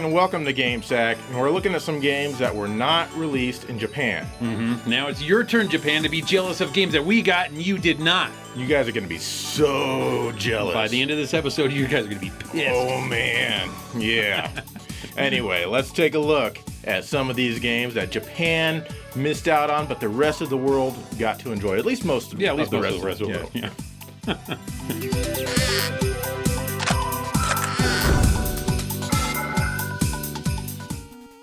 and welcome to GameSack, and we're looking at some games that were not released in Japan. Now it's your turn, Japan, to be jealous of games that we got and you did not. You guys are going to be so jealous. By the end of this episode, you guys are going to be pissed. Oh, man. Yeah. Anyway, let's take a look at some of these games that Japan missed out on, but the rest of the world got to enjoy. At least most of the rest of the world. Yeah.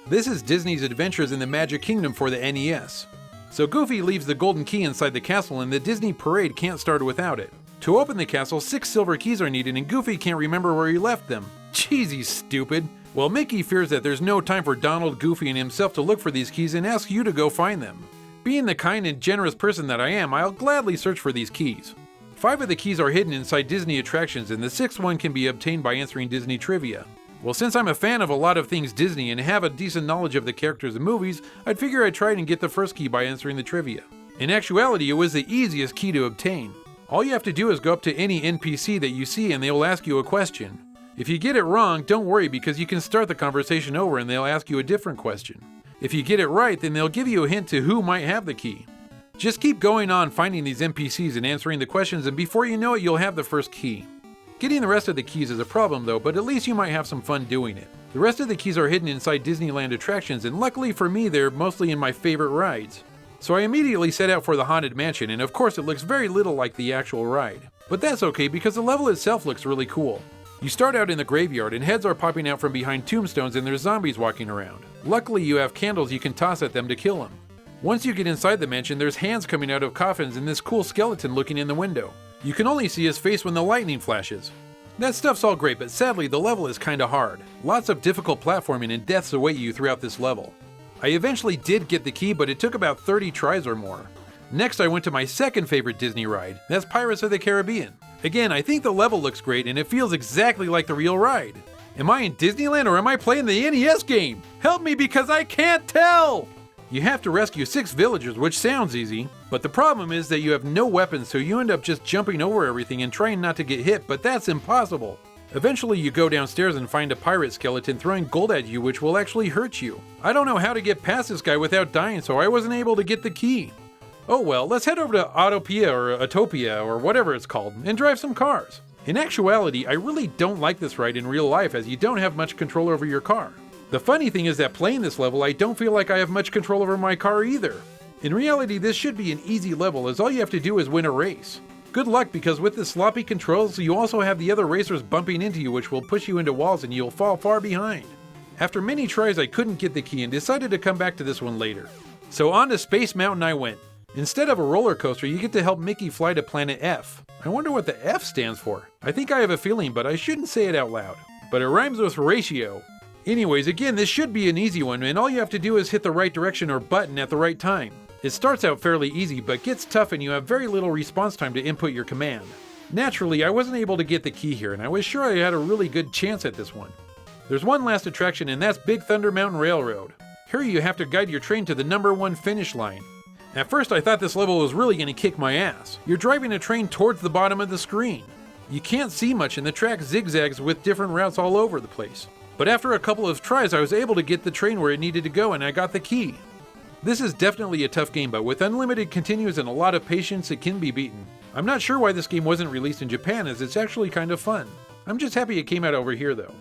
This is Disney's Adventures in the Magic Kingdom for the NES. So Goofy leaves the golden key inside the castle and the Disney parade can't start without it. To open the castle, 6 silver keys are needed and Goofy can't remember where he left them. Jeez, he's stupid. Well, Mickey fears that there's no time for Donald, Goofy, and himself to look for these keys and asks you to go find them. Being the kind and generous person that I am, I'll gladly search for these keys. 5 of the keys are hidden inside Disney attractions and the 6th one can be obtained by answering Disney trivia. Well, since I'm a fan of a lot of things Disney and have a decent knowledge of the characters and movies, I'd figure I'd try and get the first key by answering the trivia. In actuality, it was the easiest key to obtain. All you have to do is go up to any NPC that you see and they will ask you a question. If you get it wrong, don't worry because you can start the conversation over and they'll ask you a different question. If you get it right, then they'll give you a hint to who might have the key. Just keep going on finding these NPCs and answering the questions, and before you know it, you'll have the first key. Getting the rest of the keys is a problem though, but at least you might have some fun doing it. The rest of the keys are hidden inside Disneyland attractions, and luckily for me, they're mostly in my favorite rides. So I immediately set out for the Haunted Mansion, and of course it looks very little like the actual ride. But that's okay because the level itself looks really cool. You start out in the graveyard and heads are popping out from behind tombstones and there's zombies walking around. Luckily you have candles you can toss at them to kill them. Once you get inside the mansion, there's hands coming out of coffins and this cool skeleton looking in the window. You can only see his face when the lightning flashes. That stuff's all great, but sadly the level is kinda hard. Lots of difficult platforming and deaths await you throughout this level. I eventually did get the key, but it took about 30 tries or more. Next I went to my second favorite Disney ride, that's Pirates of the Caribbean. Again, I think the level looks great and it feels exactly like the real ride. Am I in Disneyland or am I playing the NES game? Help me because I can't tell! You have to rescue 6 villagers, which sounds easy, but the problem is that you have no weapons, so you end up just jumping over everything and trying not to get hit, but that's impossible. Eventually you go downstairs and find a pirate skeleton throwing gold at you, which will actually hurt you. I don't know how to get past this guy without dying, so I wasn't able to get the key. Oh well, let's head over to Autopia or Autopia or whatever it's called and drive some cars. In actuality, I really don't like this ride in real life as you don't have much control over your car. The funny thing is that playing this level, I don't feel like I have much control over my car either. In reality, this should be an easy level as all you have to do is win a race. Good luck because with the sloppy controls, you also have the other racers bumping into you which will push you into walls and you'll fall far behind. After many tries, I couldn't get the key and decided to come back to this one later. So on to Space Mountain I went. Instead of a roller coaster, you get to help Mickey fly to Planet F. I wonder what the F stands for. I think I have a feeling, but I shouldn't say it out loud. But it rhymes with ratio. Anyways, again, this should be an easy one, and all you have to do is hit the right direction or button at the right time. It starts out fairly easy, but gets tough and you have very little response time to input your command. Naturally, I wasn't able to get the key here, and I was sure I had a really good chance at this one. There's one last attraction, and that's Big Thunder Mountain Railroad. Here you have to guide your train to the number 1 finish line. At first I thought this level was really going to kick my ass. You're driving a train towards the bottom of the screen. You can't see much and the track zigzags with different routes all over the place. But after a couple of tries I was able to get the train where it needed to go and I got the key. This is definitely a tough game, but with unlimited continues and a lot of patience it can be beaten. I'm not sure why this game wasn't released in Japan as it's actually kind of fun. I'm just happy it came out over here though.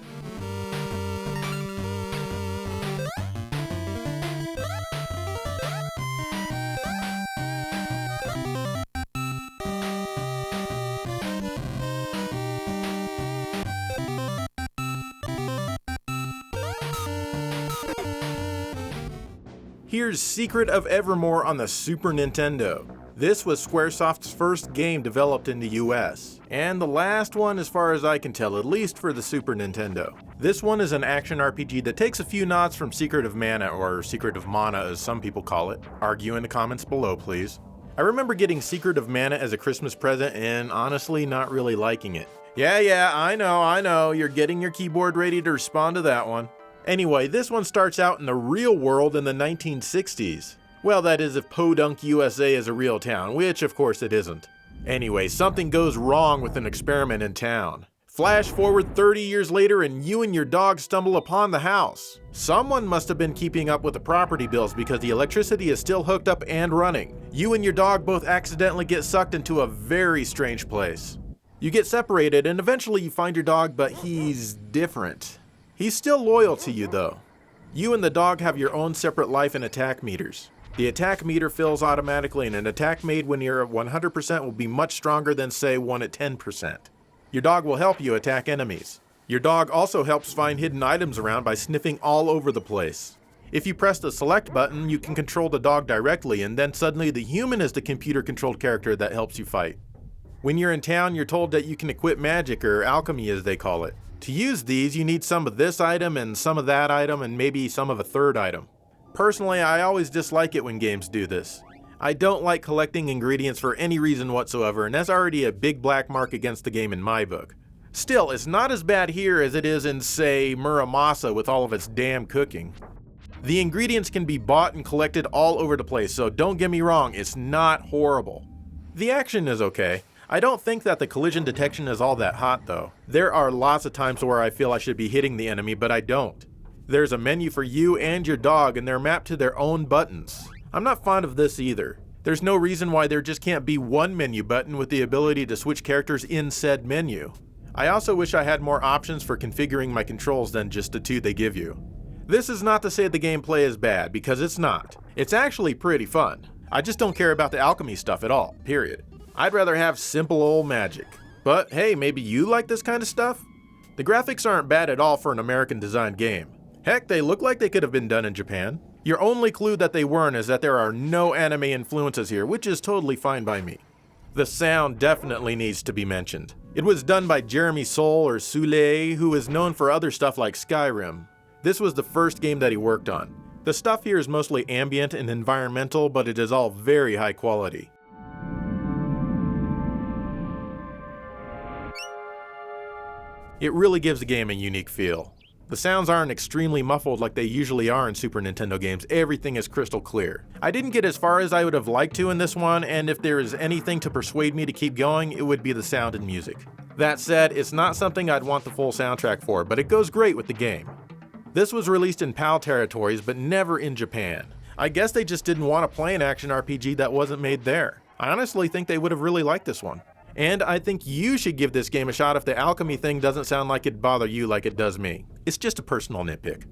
Here's Secret of Evermore on the Super Nintendo. This was Squaresoft's first game developed in the US, and the last one as far as I can tell, at least for the Super Nintendo. This one is an action RPG that takes a few nods from Secret of Mana, or Secret of Mana as some people call it. Argue in the comments below, please. I remember getting Secret of Mana as a Christmas present and honestly not really liking it. Yeah, I know, you're getting your keyboard ready to respond to that one. Anyway, this one starts out in the real world in the 1960s. Well, that is if Podunk, USA is a real town, which of course it isn't. Anyway, something goes wrong with an experiment in town. Flash forward 30 years later and you and your dog stumble upon the house. Someone must have been keeping up with the property bills because the electricity is still hooked up and running. You and your dog both accidentally get sucked into a very strange place. You get separated and eventually you find your dog, but he's different. He's still loyal to you though. You and the dog have your own separate life and attack meters. The attack meter fills automatically and an attack made when you're at 100% will be much stronger than say one at 10%. Your dog will help you attack enemies. Your dog also helps find hidden items around by sniffing all over the place. If you press the select button, you can control the dog directly and then suddenly the human is the computer-controlled character that helps you fight. When you're in town, you're told that you can equip magic, or alchemy as they call it. To use these, you need some of this item and some of that item and maybe some of a third item. Personally, I always dislike it when games do this. I don't like collecting ingredients for any reason whatsoever, and that's already a big black mark against the game in my book. Still, it's not as bad here as it is in, say, Muramasa with all of its damn cooking. The ingredients can be bought and collected all over the place, so don't get me wrong, it's not horrible. The action is okay. I don't think that the collision detection is all that hot though. There are lots of times where I feel I should be hitting the enemy, but I don't. There's a menu for you and your dog, and they're mapped to their own buttons. I'm not fond of this either. There's no reason why there just can't be one menu button with the ability to switch characters in said menu. I also wish I had more options for configuring my controls than just the two they give you. This is not to say the gameplay is bad, because it's not. It's actually pretty fun. I just don't care about the alchemy stuff at all, period. I'd rather have simple old magic. But hey, maybe you like this kind of stuff? The graphics aren't bad at all for an American designed game. Heck, they look like they could have been done in Japan. Your only clue that they weren't is that there are no anime influences here, which is totally fine by me. The sound definitely needs to be mentioned. It was done by Jeremy Soule or Soule, who is known for other stuff like Skyrim. This was the first game that he worked on. The stuff here is mostly ambient and environmental, but it is all very high quality. It really gives the game a unique feel. The sounds aren't extremely muffled like they usually are in Super Nintendo games. Everything is crystal clear. I didn't get as far as I would have liked to in this one, and if there is anything to persuade me to keep going, it would be the sound and music. That said, it's not something I'd want the full soundtrack for, but it goes great with the game. This was released in PAL territories, but never in Japan. I guess they just didn't want to play an action RPG that wasn't made there. I honestly think they would have really liked this one. And I think you should give this game a shot if the alchemy thing doesn't sound like it'd bother you like it does me. It's just a personal nitpick.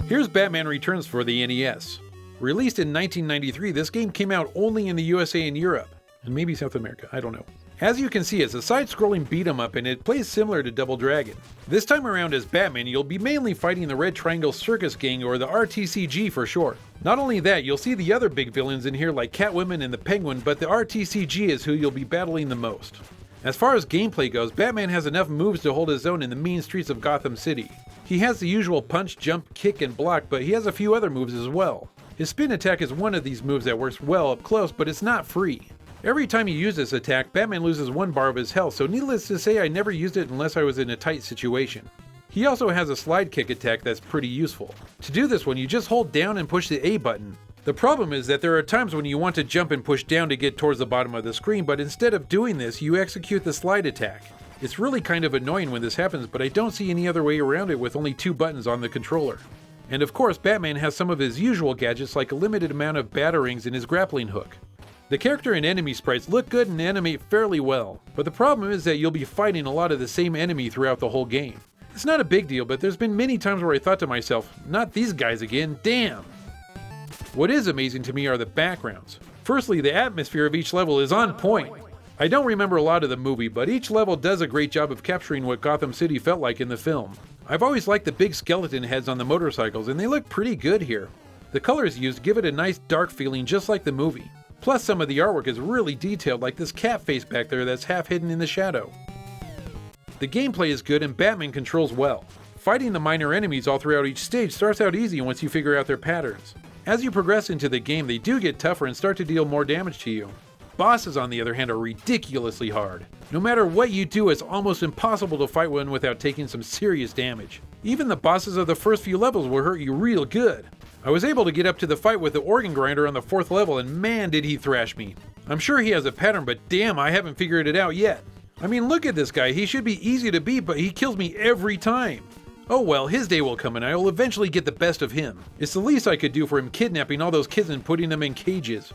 Here's Batman Returns for the NES. Released in 1993, this game came out only in the USA and Europe, and maybe South America, I don't know. As you can see, it's a side-scrolling beat-em-up and it plays similar to Double Dragon. This time around as Batman, you'll be mainly fighting the Red Triangle Circus Gang, or the RTCG for short. Not only that, you'll see the other big villains in here like Catwoman and the Penguin, but the RTCG is who you'll be battling the most. As far as gameplay goes, Batman has enough moves to hold his own in the mean streets of Gotham City. He has the usual punch, jump, kick, and block, but he has a few other moves as well. His spin attack is one of these moves that works well up close, but it's not free. Every time you use this attack, Batman loses 1 bar of his health, so needless to say I never used it unless I was in a tight situation. He also has a slide kick attack that's pretty useful. To do this one, you just hold down and push the A button. The problem is that there are times when you want to jump and push down to get towards the bottom of the screen, but instead of doing this, you execute the slide attack. It's really kind of annoying when this happens, but I don't see any other way around it with only 2 buttons on the controller. And of course, Batman has some of his usual gadgets like a limited amount of batarangs and his grappling hook. The character and enemy sprites look good and animate fairly well, but the problem is that you'll be fighting a lot of the same enemy throughout the whole game. It's not a big deal, but there's been many times where I thought to myself, not these guys again, damn! What is amazing to me are the backgrounds. Firstly, the atmosphere of each level is on point. I don't remember a lot of the movie, but each level does a great job of capturing what Gotham City felt like in the film. I've always liked the big skeleton heads on the motorcycles, and they look pretty good here. The colors used give it a nice dark feeling just like the movie. Plus some of the artwork is really detailed, like this cat face back there that's half hidden in the shadow. The gameplay is good and Batman controls well. Fighting the minor enemies all throughout each stage starts out easy once you figure out their patterns. As you progress into the game, they do get tougher and start to deal more damage to you. Bosses, on the other hand, are ridiculously hard. No matter what you do, it's almost impossible to fight one without taking some serious damage. Even the bosses of the first few levels will hurt you real good. I was able to get up to the fight with the organ grinder on the 4th level, and man did he thrash me. I'm sure he has a pattern, but damn, I haven't figured it out yet. I mean, look at this guy, he should be easy to beat, but he kills me every time. Oh well, his day will come and I will eventually get the best of him. It's the least I could do for him kidnapping all those kids and putting them in cages.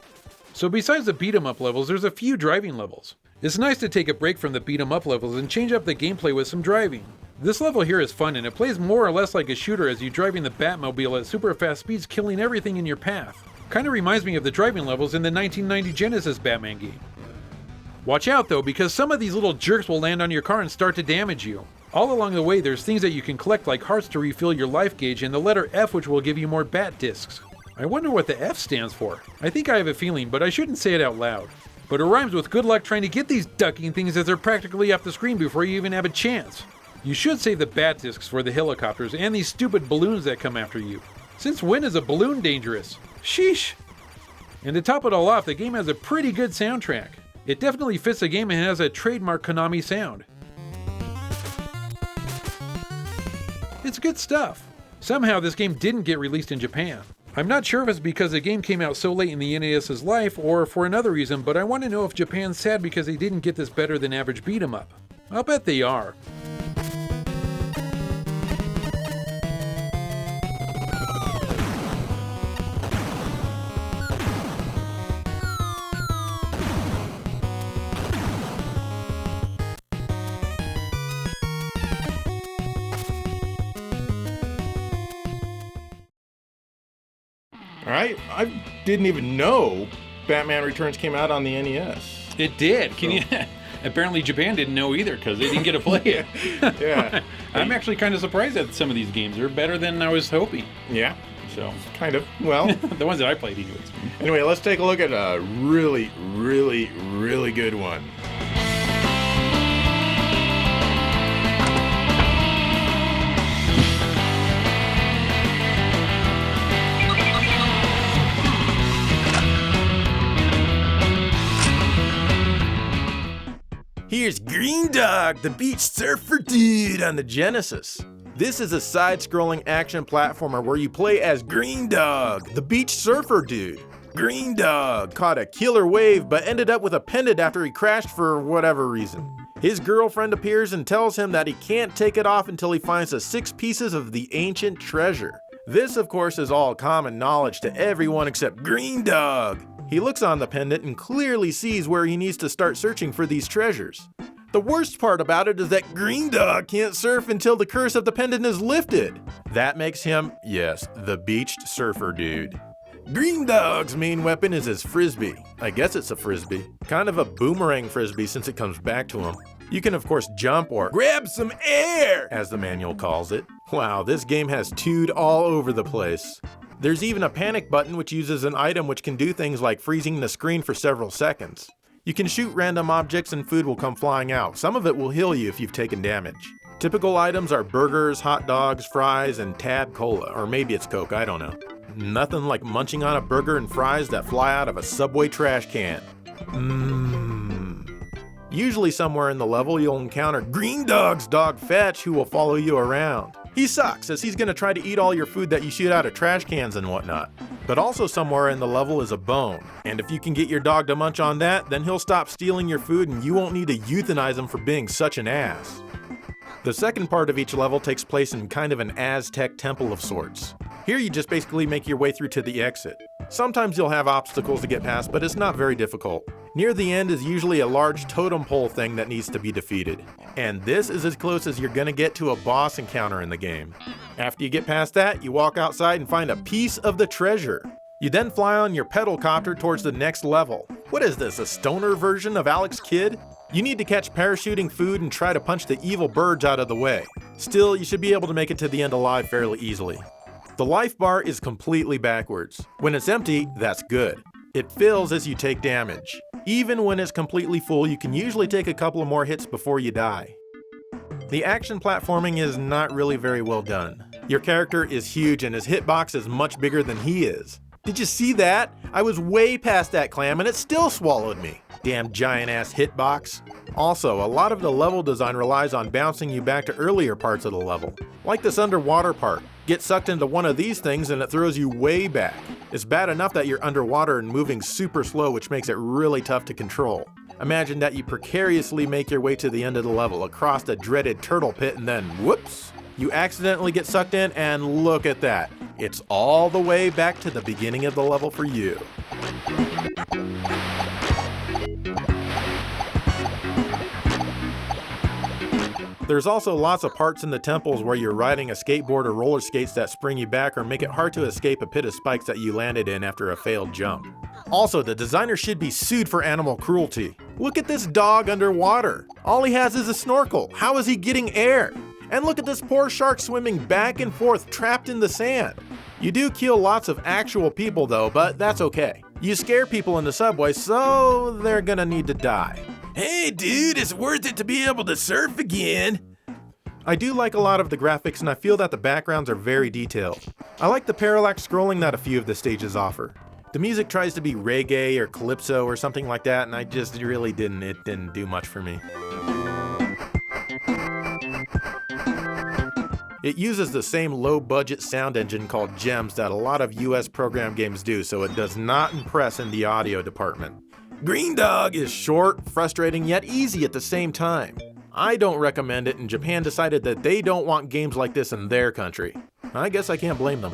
So besides the beat 'em up levels, there's a few driving levels. It's nice to take a break from the beat 'em up levels and change up the gameplay with some driving. This level here is fun and it plays more or less like a shooter as you driving the Batmobile at super fast speeds, killing everything in your path. Kinda reminds me of the driving levels in the 1990 Genesis Batman game. Watch out though, because some of these little jerks will land on your car and start to damage you. All along the way there's things that you can collect like hearts to refill your life gauge and the letter F, which will give you more bat discs. I wonder what the F stands for. I think I have a feeling, but I shouldn't say it out loud. But it rhymes with good luck trying to get these ducking things as they're practically off the screen before you even have a chance. You should save the bat discs for the helicopters and these stupid balloons that come after you. Since when is a balloon dangerous? Sheesh! And to top it all off, the game has a pretty good soundtrack. It definitely fits the game and has a trademark Konami sound. It's good stuff. Somehow this game didn't get released in Japan. I'm not sure if it's because the game came out so late in the NES's life or for another reason, but I want to know if Japan's sad because they didn't get this better than average beat 'em up. I'll bet they are. I didn't even know Batman Returns came out on the NES. It did. Can you? Apparently Japan didn't know either because they didn't get to play it. Yeah. I'm actually kind of surprised that some of these games are better than I was hoping. Yeah. So kind of. Well, the ones that I played anyways. Anyway, let's take a look at a really, really, really good one. Here's Green Dog, the beach surfer dude on the Genesis. This is a side-scrolling action platformer where you play as Green Dog, the beach surfer dude. Green Dog caught a killer wave but ended up with a pendant after he crashed for whatever reason. His girlfriend appears and tells him that he can't take it off until he finds the 6 pieces of the ancient treasure. This, of course, is all common knowledge to everyone except Green Dog. He looks on the pendant and clearly sees where he needs to start searching for these treasures. The worst part about it is that Green Dog can't surf until the curse of the pendant is lifted. That makes him, yes, the beached surfer dude. Green Dog's main weapon is his frisbee. I guess it's a frisbee. Kind of a boomerang frisbee since it comes back to him. You can of course jump or grab some air, as the manual calls it. Wow, this game has tood all over the place. There's even a panic button which uses an item which can do things like freezing the screen for several seconds. You can shoot random objects and food will come flying out. Some of it will heal you if you've taken damage. Typical items are burgers, hot dogs, fries, and Tab Cola, or maybe it's Coke, I don't know. Nothing like munching on a burger and fries that fly out of a Subway trash can. Usually somewhere in the level you'll encounter Green Dog's dog Fetch, who will follow you around. He sucks, as he's gonna try to eat all your food that you shoot out of trash cans and whatnot. But also somewhere in the level is a bone, and if you can get your dog to munch on that, then he'll stop stealing your food and you won't need to euthanize him for being such an ass. The second part of each level takes place in kind of an Aztec Temple of sorts. Here you just basically make your way through to the exit. Sometimes you'll have obstacles to get past, but it's not very difficult. Near the end is usually a large totem pole thing that needs to be defeated. And this is as close as you're gonna get to a boss encounter in the game. After you get past that, you walk outside and find a piece of the treasure. You then fly on your pedal copter towards the next level. What is this, a stoner version of Alex Kidd? You need to catch parachuting food and try to punch the evil birds out of the way. Still, you should be able to make it to the end alive fairly easily. The life bar is completely backwards. When it's empty, that's good. It fills as you take damage. Even when it's completely full, you can usually take a couple of more hits before you die. The action platforming is not really very well done. Your character is huge and his hitbox is much bigger than he is. Did you see that? I was way past that clam and it still swallowed me. Damn giant-ass hitbox. Also, a lot of the level design relies on bouncing you back to earlier parts of the level. Like this underwater part. Get sucked into one of these things and it throws you way back. It's bad enough that you're underwater and moving super slow, which makes it really tough to control. Imagine that you precariously make your way to the end of the level, across the dreaded turtle pit, and then whoops! You accidentally get sucked in, and look at that. It's all the way back to the beginning of the level for you. There's also lots of parts in the temples where you're riding a skateboard or roller skates that spring you back or make it hard to escape a pit of spikes that you landed in after a failed jump. Also, the designer should be sued for animal cruelty. Look at this dog underwater. All he has is a snorkel. How is he getting air? And look at this poor shark swimming back and forth, trapped in the sand. You do kill lots of actual people though, but that's okay. You scare people in the subway, so they're gonna need to die. Hey dude, it's worth it to be able to surf again. I do like a lot of the graphics and I feel that the backgrounds are very detailed. I like the parallax scrolling that a few of the stages offer. The music tries to be reggae or calypso or something like that, and I just really it didn't do much for me. It uses the same low-budget sound engine called GEMS that a lot of US program games do, so it does not impress in the audio department. Green Dog is short, frustrating, yet easy at the same time. I don't recommend it, and Japan decided that they don't want games like this in their country. I guess I can't blame them.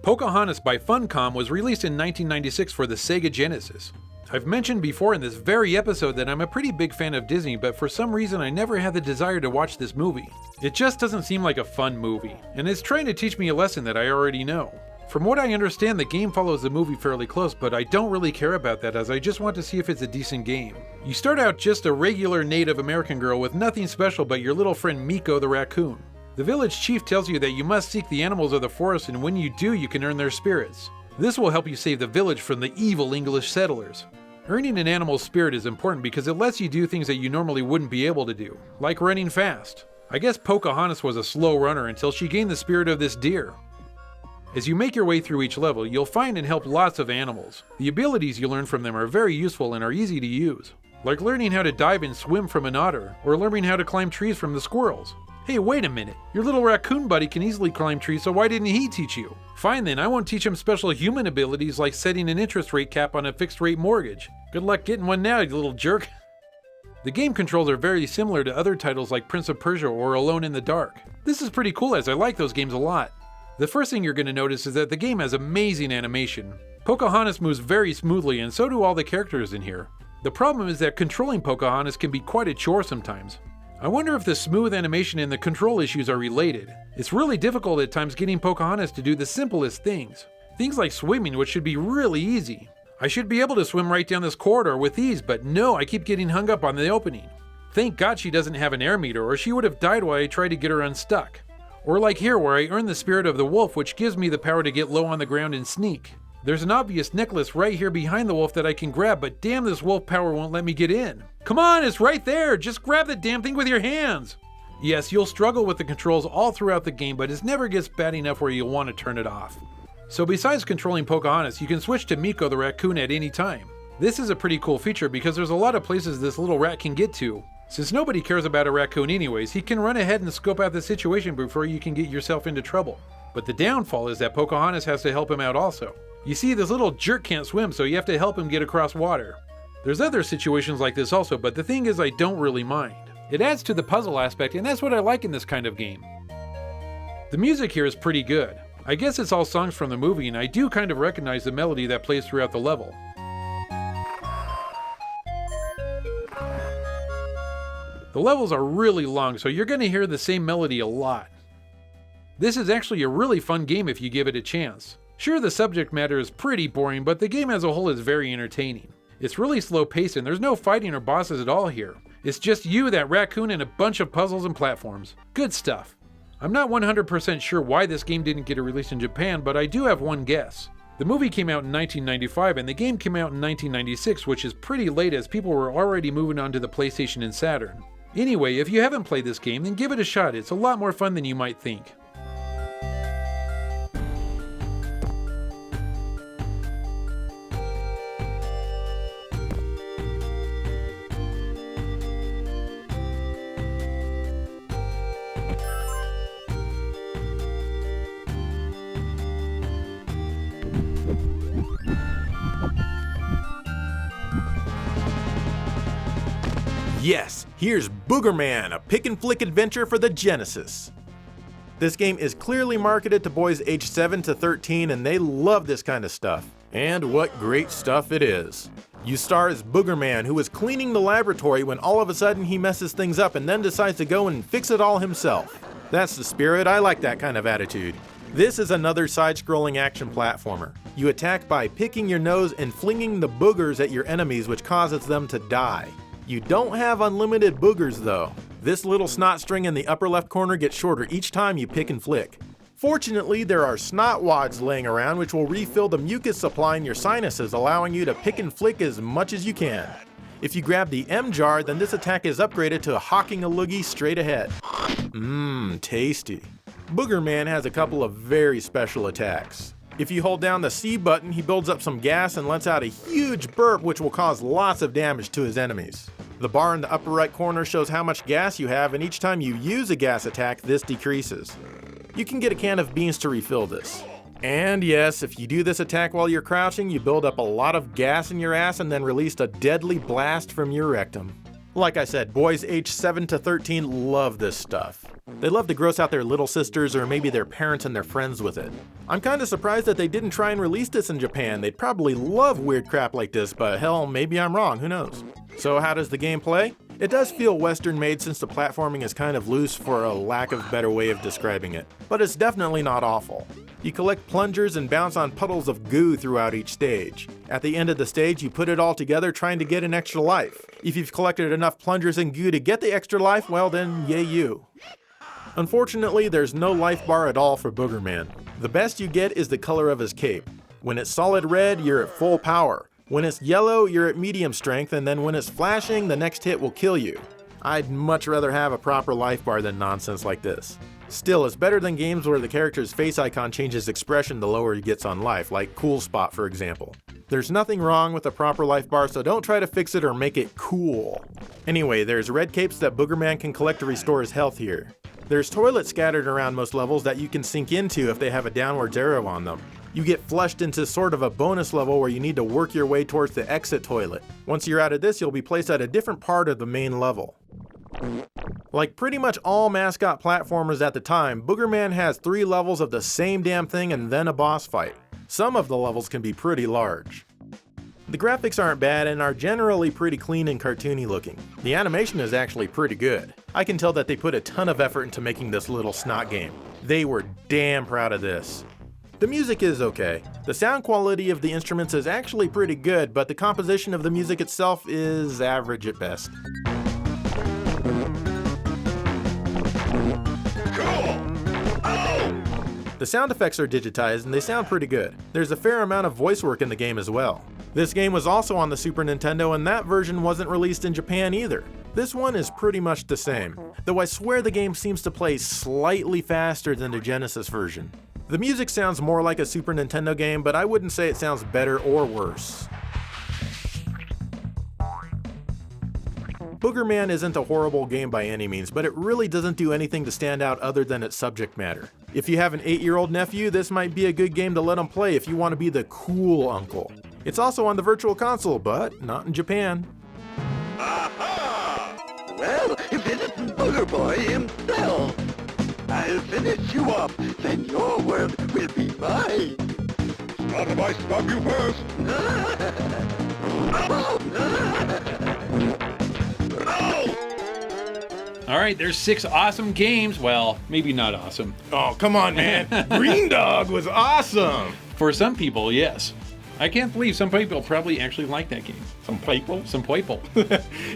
Pocahontas by Funcom was released in 1996 for the Sega Genesis. I've mentioned before in this very episode that I'm a pretty big fan of Disney, but for some reason I never had the desire to watch this movie. It just doesn't seem like a fun movie, and it's trying to teach me a lesson that I already know. From what I understand, the game follows the movie fairly close, but I don't really care about that as I just want to see if it's a decent game. You start out just a regular Native American girl with nothing special but your little friend Miko the raccoon. The village chief tells you that you must seek the animals of the forest, and when you do, you can earn their spirits. This will help you save the village from the evil English settlers. Earning an animal's spirit is important because it lets you do things that you normally wouldn't be able to do, like running fast. I guess Pocahontas was a slow runner until she gained the spirit of this deer. As you make your way through each level, you'll find and help lots of animals. The abilities you learn from them are very useful and are easy to use, like learning how to dive and swim from an otter, or learning how to climb trees from the squirrels. Hey, wait a minute. Your little raccoon buddy can easily climb trees, so why didn't he teach you? Fine then, I won't teach him special human abilities like setting an interest rate cap on a fixed rate mortgage. Good luck getting one now, you little jerk. The game controls are very similar to other titles like Prince of Persia or Alone in the Dark. This is pretty cool as I like those games a lot. The first thing you're going to notice is that the game has amazing animation. Pocahontas moves very smoothly, and so do all the characters in here. The problem is that controlling Pocahontas can be quite a chore sometimes. I wonder if the smooth animation and the control issues are related. It's really difficult at times getting Pocahontas to do the simplest things. Things like swimming, which should be really easy. I should be able to swim right down this corridor with ease, but no, I keep getting hung up on the opening. Thank God she doesn't have an air meter, or she would have died while I tried to get her unstuck. Or like here, where I earn the spirit of the wolf, which gives me the power to get low on the ground and sneak. There's an obvious necklace right here behind the wolf that I can grab, but damn, this wolf power won't let me get in. Come on, it's right there! Just grab the damn thing with your hands! Yes, you'll struggle with the controls all throughout the game, but it never gets bad enough where you'll want to turn it off. So besides controlling Pocahontas, you can switch to Miko the raccoon at any time. This is a pretty cool feature because there's a lot of places this little rat can get to. Since nobody cares about a raccoon anyways, he can run ahead and scope out the situation before you can get yourself into trouble. But the downfall is that Pocahontas has to help him out also. You see, this little jerk can't swim, so you have to help him get across water. There's other situations like this also, but the thing is I don't really mind. It adds to the puzzle aspect, and that's what I like in this kind of game. The music here is pretty good. I guess it's all songs from the movie, and I do kind of recognize the melody that plays throughout the level. The levels are really long, so you're going to hear the same melody a lot. This is actually a really fun game if you give it a chance. Sure, the subject matter is pretty boring, but the game as a whole is very entertaining. It's really slow paced and there's no fighting or bosses at all here. It's just you, that raccoon, and a bunch of puzzles and platforms. Good stuff. I'm not 100% sure why this game didn't get a release in Japan, but I do have one guess. The movie came out in 1995 and the game came out in 1996, which is pretty late as people were already moving on to the PlayStation and Saturn. Anyway, if you haven't played this game, then give it a shot. It's a lot more fun than you might think. Yes, here's Boogerman, a pick-and-flick adventure for the Genesis. This game is clearly marketed to boys aged 7 to 13 and they love this kind of stuff. And what great stuff it is. You star as Boogerman, who is cleaning the laboratory when all of a sudden he messes things up and then decides to go and fix it all himself. That's the spirit, I like that kind of attitude. This is another side-scrolling action platformer. You attack by picking your nose and flinging the boogers at your enemies, which causes them to die. You don't have unlimited boogers though. This little snot string in the upper left corner gets shorter each time you pick and flick. Fortunately, there are snot wads laying around which will refill the mucus supply in your sinuses, allowing you to pick and flick as much as you can. If you grab the M jar, then this attack is upgraded to hawking a loogie straight ahead. Tasty. Boogerman has a couple of very special attacks. If you hold down the C button, he builds up some gas and lets out a huge burp which will cause lots of damage to his enemies. The bar in the upper right corner shows how much gas you have, and each time you use a gas attack, this decreases. You can get a can of beans to refill this. And yes, if you do this attack while you're crouching, you build up a lot of gas in your ass and then release a deadly blast from your rectum. Like I said, boys aged 7 to 13 love this stuff. They love to gross out their little sisters or maybe their parents and their friends with it. I'm kinda surprised that they didn't try and release this in Japan. They'd probably love weird crap like this, but hell, maybe I'm wrong, who knows. So how does the game play? It does feel Western made since the platforming is kind of loose for a lack of better way of describing it, but it's definitely not awful. You collect plungers and bounce on puddles of goo throughout each stage. At the end of the stage, you put it all together trying to get an extra life. If you've collected enough plungers and goo to get the extra life, well then, yay you. Unfortunately, there's no life bar at all for Boogerman. The best you get is the color of his cape. When it's solid red, you're at full power. When it's yellow, you're at medium strength, and then when it's flashing, the next hit will kill you. I'd much rather have a proper life bar than nonsense like this. Still, it's better than games where the character's face icon changes expression the lower he gets on life, like Cool Spot for example. There's nothing wrong with a proper life bar, so don't try to fix it or make it cool. Anyway, there's red capes that Boogerman can collect to restore his health here. There's toilets scattered around most levels that you can sink into if they have a downwards arrow on them. You get flushed into sort of a bonus level where you need to work your way towards the exit toilet. Once you're out of this, you'll be placed at a different part of the main level. Like pretty much all mascot platformers at the time, Boogerman has 3 levels of the same damn thing and then a boss fight. Some of the levels can be pretty large. The graphics aren't bad and are generally pretty clean and cartoony looking. The animation is actually pretty good. I can tell that they put a ton of effort into making this little snot game. They were damn proud of this. The music is okay. The sound quality of the instruments is actually pretty good, but the composition of the music itself is average at best. The sound effects are digitized and they sound pretty good. There's a fair amount of voice work in the game as well. This game was also on the Super Nintendo and that version wasn't released in Japan either. This one is pretty much the same, though I swear the game seems to play slightly faster than the Genesis version. The music sounds more like a Super Nintendo game, but I wouldn't say it sounds better or worse. Boogerman isn't a horrible game by any means, but it really doesn't do anything to stand out other than its subject matter. If you have an 8-year-old nephew, this might be a good game to let him play if you want to be the cool uncle. It's also on the Virtual Console, but not in Japan. Aha! Well, if it isn't Booger Boy himself, I'll finish you up, then your world will be mine. Not if I stop you first. Alright, there's 6 awesome games. Well, maybe not awesome. Oh, come on, man. Green Dog was awesome. For some people, yes. I can't believe some people probably actually like that game. Some people? Some people.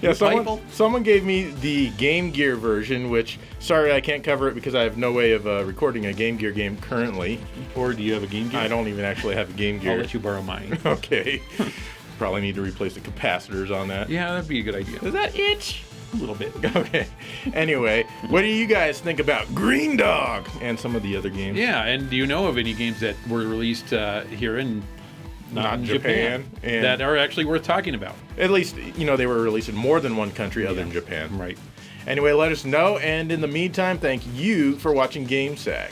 Yeah, someone gave me the Game Gear version, which, sorry, I can't cover it because I have no way of recording a Game Gear game currently. Or do you have a Game Gear? I don't even actually have a Game Gear. I'll let you borrow mine. Okay. Probably need to replace the capacitors on that. Yeah, that'd be a good idea. Does that itch? A little bit. Okay. Anyway, what do you guys think about Green Dog and some of the other games? Yeah, and do you know of any games that were released here in not Japan and that are actually worth talking about? At least, they were released in more than one country other than Japan. Right. Anyway, let us know, and in the meantime, thank you for watching GameSack.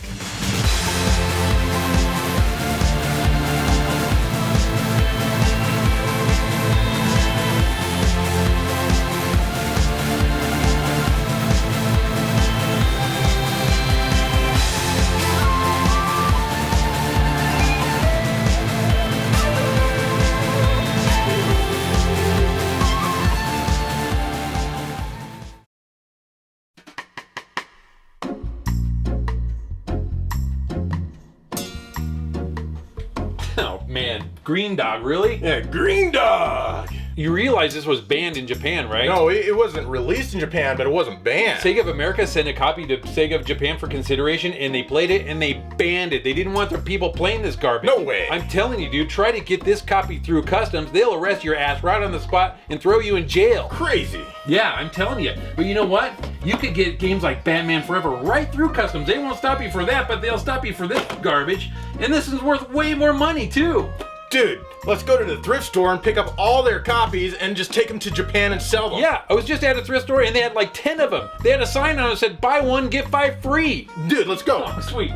Oh, man. Green Dog, really? Yeah, Green Dog! You realize this was banned in Japan, right? No, it wasn't released in Japan, but it wasn't banned. Sega of America sent a copy to Sega of Japan for consideration, and they played it, and they banned it. They didn't want their people playing this garbage. No way. I'm telling you, dude, try to get this copy through customs. They'll arrest your ass right on the spot and throw you in jail. Crazy. Yeah, I'm telling you. But you know what? You could get games like Batman Forever right through customs. They won't stop you for that, but they'll stop you for this garbage. And this is worth way more money, too. Dude, let's go to the thrift store and pick up all their copies and just take them to Japan and sell them. Yeah, I was just at a thrift store and they had like 10 of them. They had a sign on it that said, buy one, get 5 free. Dude, let's go. Oh, sweet.